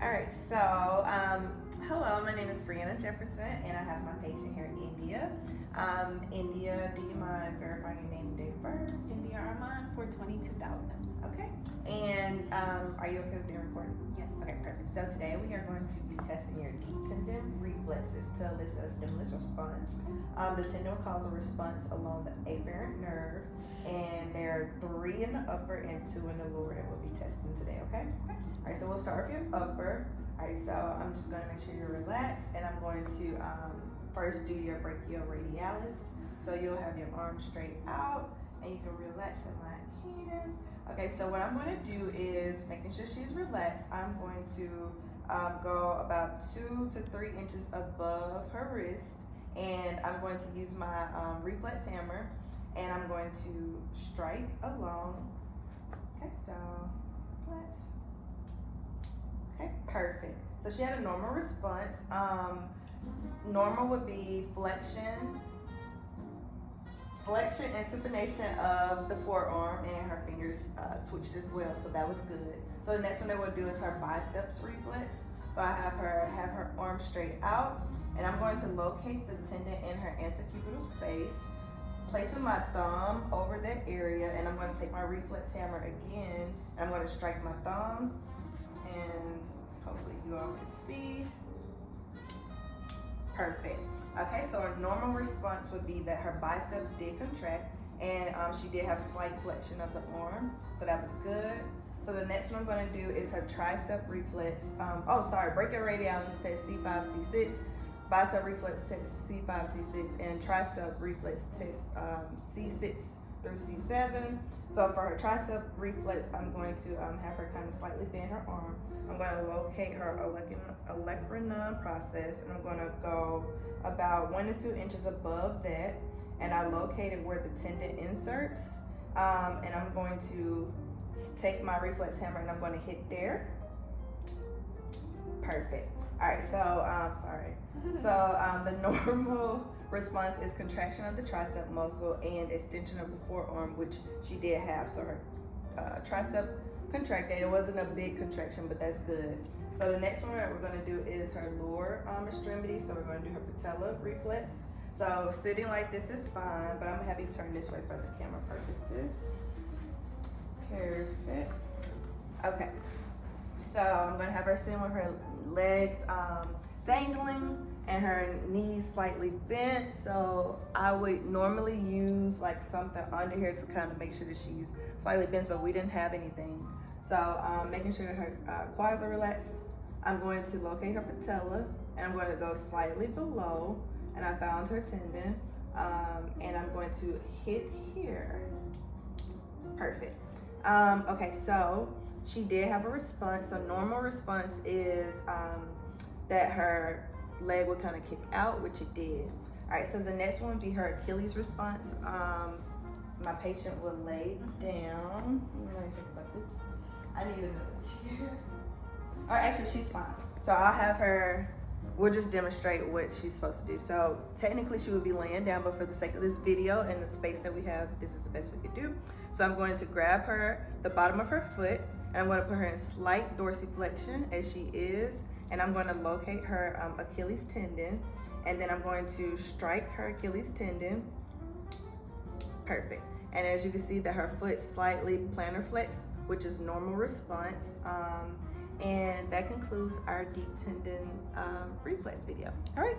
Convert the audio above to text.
All right, so hello, my name is Brianna Jefferson, and I have my patient here, India. India, do you mind verifying your name and date of birth? India Armand for 22,000. Okay. And are you okay with being recorded? Yes. Okay, perfect. So today we are going to be testing your deep tendon reflexes to elicit a stimulus response. The tendon will cause a response along the afferent nerve, and there are 3 in the upper and 2 in the lower that we'll be testing today, okay? All right, so we'll start with your upper. All right, so I'm just gonna make sure you're relaxed, and I'm going to first do your brachioradialis. So you'll have your arm straight out, and you can relax in my hand. Okay, so what I'm going to do is, making sure she's relaxed, I'm going to go about 2 to 3 inches above her wrist, and I'm going to use my reflex hammer, and I'm going to strike along. Okay, so relax. Okay, perfect. So she had a normal response. Normal would be flexion and supination of the forearm, and her fingers twitched as well, so that was good. So the next one that we'll do is her biceps reflex. So I have her arm straight out, and I'm going to locate the tendon in her antecubital space, placing my thumb over that area, and I'm going to take my reflex hammer again, and I'm going to strike my thumb, and hopefully you all can see. Perfect. Okay, so a normal response would be that her biceps did contract, and she did have slight flexion of the arm, so that was good. So the next one I'm going to do is her tricep reflex. Brachioradialis test C5, C6, bicep reflex test C5, C6, and tricep reflex test C6 through C7. So for her tricep reflex, I'm going to have her kind of slightly bend her arm. I'm going to locate her olecranon process, and I'm going to go about 1 to 2 inches above that, and I located where the tendon inserts, and I'm going to take my reflex hammer and I'm going to hit there. Perfect. All right, so the normal response is contraction of the tricep muscle and extension of the forearm, which she did have. So her tricep contracted. It wasn't a big contraction, but that's good. So the next one that we're going to do is her lower extremity. So we're going to do her patella reflex. So sitting like this is fine, but I'm going to have you turn this way for the camera purposes. Perfect. Okay. So I'm going to have her sitting with her legs dangling and her knees slightly bent. So I would normally use like something under here to kind of make sure that she's slightly bent, but we didn't have anything. So making sure her quads are relaxed. I'm going to locate her patella, and I'm going to go slightly below, and I found her tendon, and I'm going to hit here. Perfect. Okay, so she did have a response. So normal response is that her leg would kind of kick out, which it did. All right, so the next one would be her Achilles response. My patient will lay down. Let me think about this. I need another chair. Or actually, she's fine. So I'll have her, we'll just demonstrate what she's supposed to do. So technically she would be laying down, but for the sake of this video and the space that we have, this is the best we could do. So I'm going to grab her, the bottom of her foot, and I'm going to put her in slight dorsiflexion as she is, and I'm going to locate her Achilles tendon, and then I'm going to strike her Achilles tendon. Perfect. And as you can see that her foot slightly plantar flex, which is normal response. And that concludes our deep tendon reflex video. All right.